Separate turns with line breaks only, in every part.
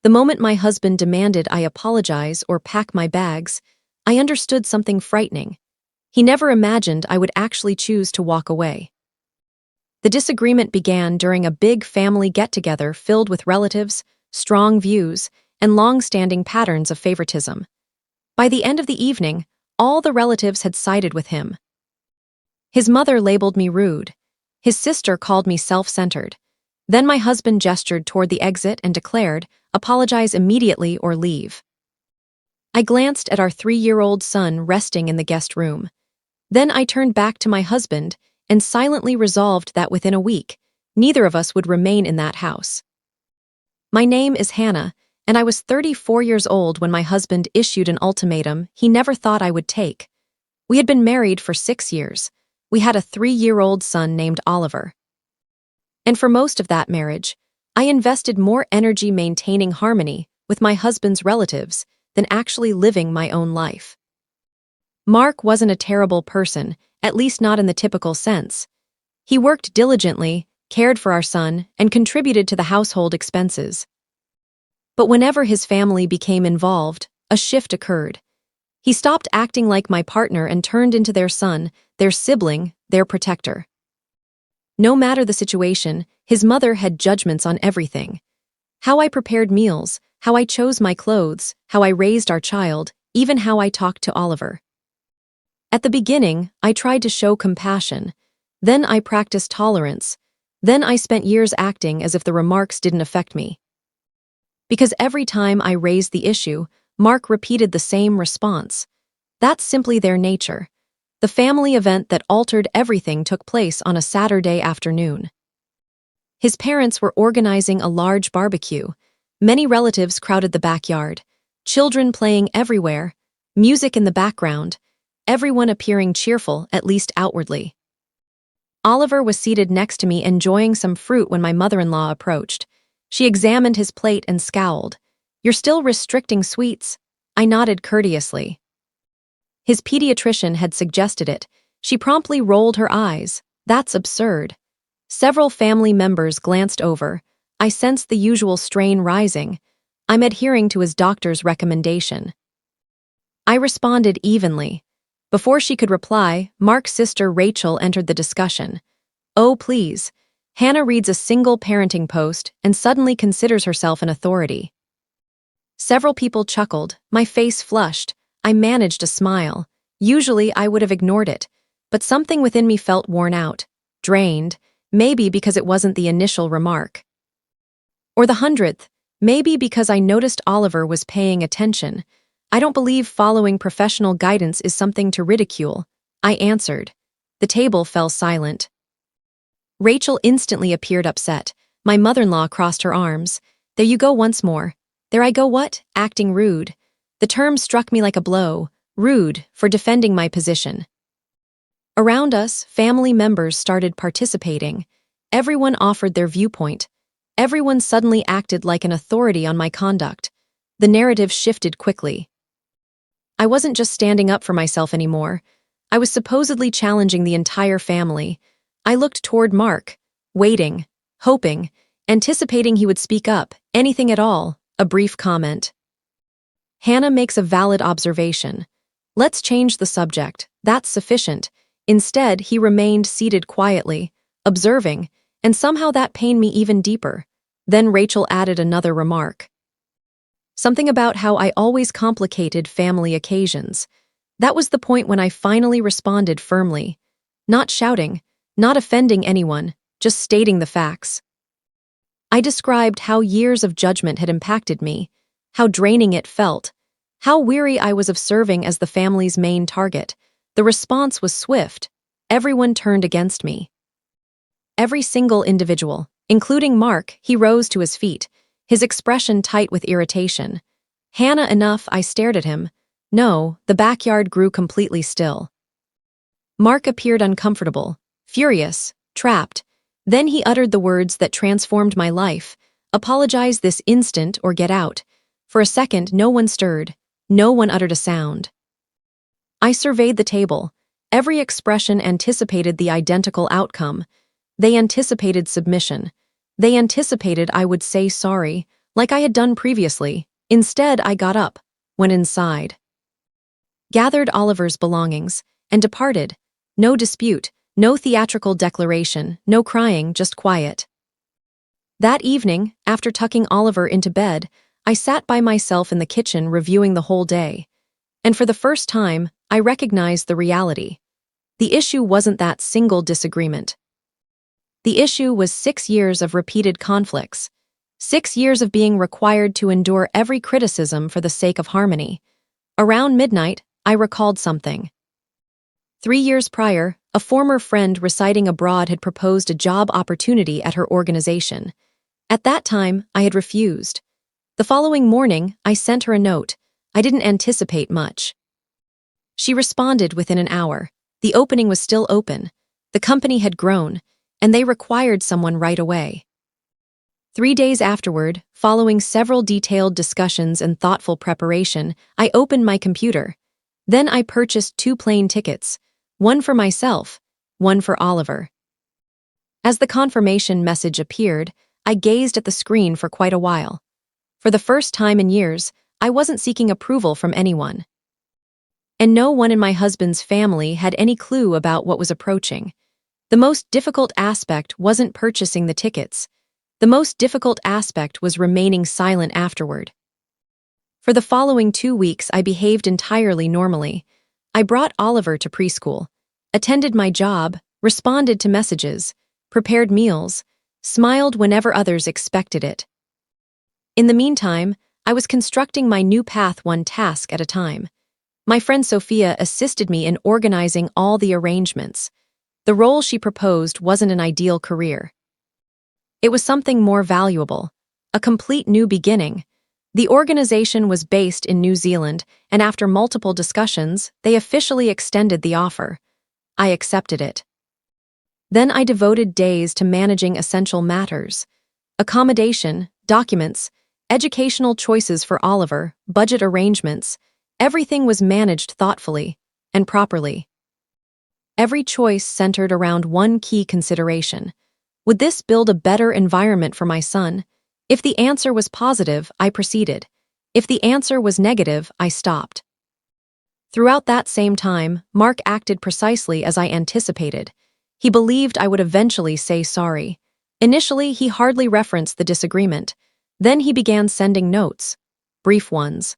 The moment my husband demanded I apologize or pack my bags, I understood something frightening. He never imagined I would actually choose to walk away. The disagreement began during a big family get-together filled with relatives, strong views, and long-standing patterns of favoritism. By the end of the evening, all the relatives had sided with him. His mother labeled me rude. His sister called me self-centered. Then my husband gestured toward the exit and declared, "Apologize immediately or leave." I glanced at our 3-year-old son resting in the guest room. Then I turned back to my husband and silently resolved that within a week, neither of us would remain in that house. My name is Hannah, and I was 34 years old when my husband issued an ultimatum he never thought I would take. We had been married for 6 years. We had a 3-year-old son named Oliver. And for most of that marriage, I invested more energy maintaining harmony with my husband's relatives than actually living my own life. Mark wasn't a terrible person, at least not in the typical sense. He worked diligently, cared for our son, and contributed to the household expenses. But whenever his family became involved, a shift occurred. He stopped acting like my partner and turned into their son, their sibling, their protector. No matter the situation, his mother had judgments on everything. How I prepared meals, how I chose my clothes, how I raised our child, even how I talked to Oliver. At the beginning, I tried to show compassion. Then I practiced tolerance. Then I spent years acting as if the remarks didn't affect me. Because every time I raised the issue, Mark repeated the same response. That's simply their nature. The family event that altered everything took place on a Saturday afternoon. His parents were organizing a large barbecue. Many relatives crowded the backyard, children playing everywhere, music in the background, everyone appearing cheerful, at least outwardly. Oliver was seated next to me enjoying some fruit when my mother-in-law approached. She examined his plate and scowled. "You're still restricting sweets?" I nodded courteously. His pediatrician had suggested it. She promptly rolled her eyes. That's absurd. Several family members glanced over. I sensed the usual strain rising. I'm adhering to his doctor's recommendation. I responded evenly. Before she could reply, Mark's sister Rachel entered the discussion. "Oh, please." Hannah reads a single parenting post and suddenly considers herself an authority. Several people chuckled. My face flushed. I managed a smile. Usually I would have ignored it, but something within me felt worn out, drained, maybe because it wasn't the initial remark. Or the 100th, maybe because I noticed Oliver was paying attention. "I don't believe following professional guidance is something to ridicule," I answered. The table fell silent. Rachel instantly appeared upset. My mother-in-law crossed her arms. "There you go once more." "There I go what? Acting rude." The term struck me like a blow. Rude, for defending my position. Around us, family members started participating. Everyone offered their viewpoint. Everyone suddenly acted like an authority on my conduct. The narrative shifted quickly. I wasn't just standing up for myself anymore. I was supposedly challenging the entire family. I looked toward Mark, waiting, hoping, anticipating he would speak up, anything at all, a brief comment. Hannah makes a valid observation. Let's change the subject. That's sufficient. Instead, he remained seated quietly, observing, and somehow that pained me even deeper. Then Rachel added another remark. Something about how I always complicated family occasions. That was the point when I finally responded firmly. Not shouting, not offending anyone, just stating the facts. I described how years of judgment had impacted me, how draining it felt, how weary I was of serving as the family's main target. The response was swift. Everyone turned against me. Every single individual, including Mark, he rose to his feet, his expression tight with irritation. Hannah enough, I stared at him. No, the backyard grew completely still. Mark appeared uncomfortable, furious, trapped. Then he uttered the words that transformed my life. "Apologize this instant or get out." For a second, no one stirred. No one uttered a sound. I surveyed the table. Every expression anticipated the identical outcome. They anticipated submission. They anticipated I would say sorry, Like I had done previously, instead I got up, went inside, gathered Oliver's belongings, and departed. No dispute, no theatrical declaration, no crying, just quiet. That evening, after tucking Oliver into bed, I sat by myself in the kitchen reviewing the whole day. And for the first time, I recognized the reality. The issue wasn't that single disagreement. The issue was 6 years of repeated conflicts. 6 years of being required to endure every criticism for the sake of harmony. Around midnight, I recalled something. 3 years prior, a former friend residing abroad had proposed a job opportunity at her organization. At that time, I had refused. The following morning, I sent her a note. I didn't anticipate much. She responded within an hour. The opening was still open. The company had grown, and they required someone right away. 3 days afterward, following several detailed discussions and thoughtful preparation, I opened my computer. Then I purchased 2 plane tickets, one for myself, one for Oliver. As the confirmation message appeared, I gazed at the screen for quite a while. For the first time in years, I wasn't seeking approval from anyone. And no one in my husband's family had any clue about what was approaching. The most difficult aspect wasn't purchasing the tickets. The most difficult aspect was remaining silent afterward. For the following 2 weeks, I behaved entirely normally. I brought Oliver to preschool, attended my job, responded to messages, prepared meals, smiled whenever others expected it. In the meantime, I was constructing my new path one task at a time. My friend Sophia assisted me in organizing all the arrangements. The role she proposed wasn't an ideal career. It was something more valuable, a complete new beginning. The organization was based in New Zealand, and after multiple discussions, they officially extended the offer. I accepted it. Then I devoted days to managing essential matters: accommodation, documents, educational choices for Oliver, budget arrangements. Everything was managed thoughtfully and properly. Every choice centered around one key consideration. Would this build a better environment for my son? If the answer was positive, I proceeded. If the answer was negative, I stopped. Throughout that same time, Mark acted precisely as I anticipated. He believed I would eventually say sorry. Initially, he hardly referenced the disagreement. Then he began sending notes, brief ones.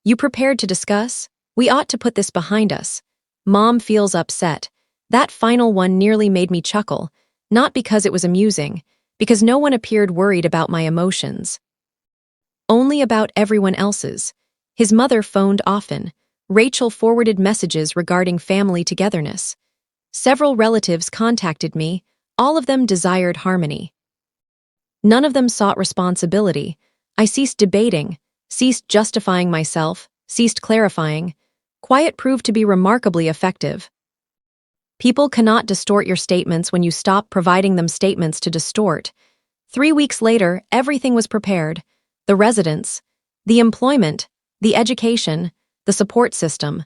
"You prepared to discuss? We ought to put this behind us. Mom feels upset." That final one nearly made me chuckle, not because it was amusing, because no one appeared worried about my emotions. Only about everyone else's. His mother phoned often. Rachel forwarded messages regarding family togetherness. Several relatives contacted me. All of them desired harmony. None of them sought responsibility. I ceased debating, ceased justifying myself, ceased clarifying. Quiet proved to be remarkably effective. People cannot distort your statements when you stop providing them statements to distort. 3 weeks later, everything was prepared. The residence, the employment, the education, the support system.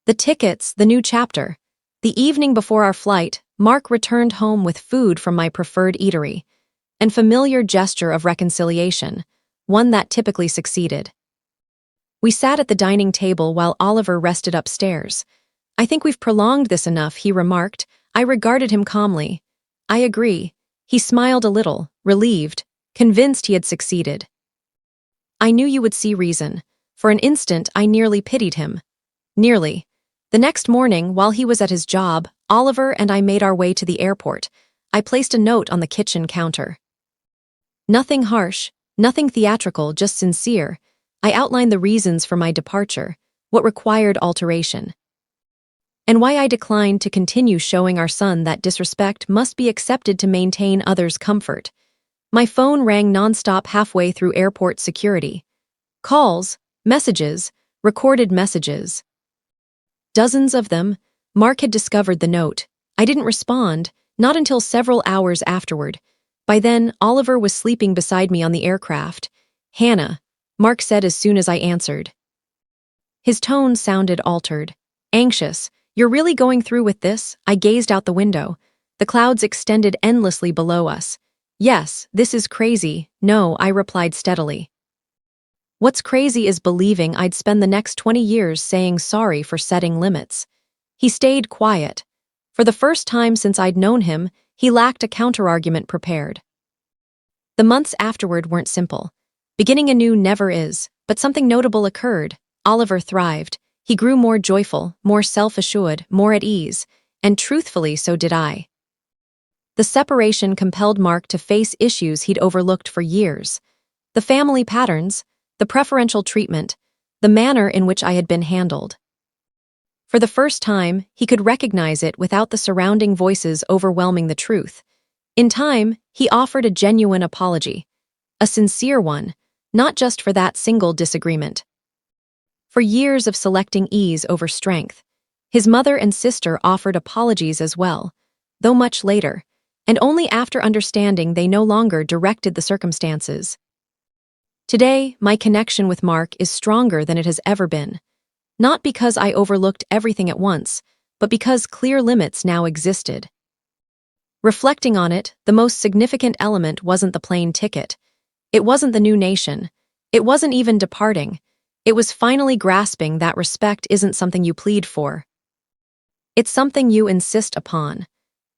The tickets, the new chapter. The evening before our flight, Mark returned home with food from my preferred eatery. An familiar gesture of reconciliation, one that typically succeeded. We sat at the dining table while Oliver rested upstairs. "I think we've prolonged this enough," he remarked. I regarded him calmly. "I agree." He smiled a little, relieved, convinced he had succeeded. "I knew you would see reason." For an instant, I nearly pitied him. Nearly. The next morning, while he was at his job, Oliver and I made our way to the airport. I placed a note on the kitchen counter. Nothing harsh, nothing theatrical, just sincere. I outlined the reasons for my departure, what required alteration, and why I declined to continue showing our son that disrespect must be accepted to maintain others' comfort. My phone rang nonstop halfway through airport security. Calls, messages, recorded messages. Dozens of them. Mark had discovered the note. I didn't respond, not until several hours afterward. By then, Oliver was sleeping beside me on the aircraft. "Hannah," Mark said as soon as I answered. His tone sounded altered. Anxious. "You're really going through with this?" I gazed out the window. The clouds extended endlessly below us. Yes, this is crazy. No, I replied steadily. What's crazy is believing I'd spend the next 20 years saying sorry for setting limits. He stayed quiet. For the first time since I'd known him, he lacked a counterargument prepared. The months afterward weren't simple. Beginning anew never is, but something notable occurred. Oliver thrived. He grew more joyful, more self-assured, more at ease, and truthfully, so did I. The separation compelled Mark to face issues he'd overlooked for years. The family patterns, the preferential treatment, the manner in which I had been handled. For the first time, he could recognize it without the surrounding voices overwhelming the truth. In time, he offered a genuine apology, a sincere one, not just for that single disagreement. For years of selecting ease over strength, his mother and sister offered apologies as well, though much later, and only after understanding they no longer directed the circumstances. Today, my connection with Mark is stronger than it has ever been. Not because I overlooked everything at once, but because clear limits now existed. Reflecting on it, the most significant element wasn't the plane ticket. It wasn't the new nation. It wasn't even departing. It was finally grasping that respect isn't something you plead for. It's something you insist upon.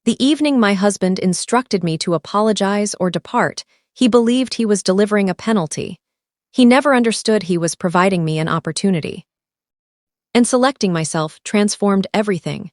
The evening my husband instructed me to apologize or depart, he believed he was delivering a penalty. He never understood he was providing me an opportunity. And selecting myself transformed everything.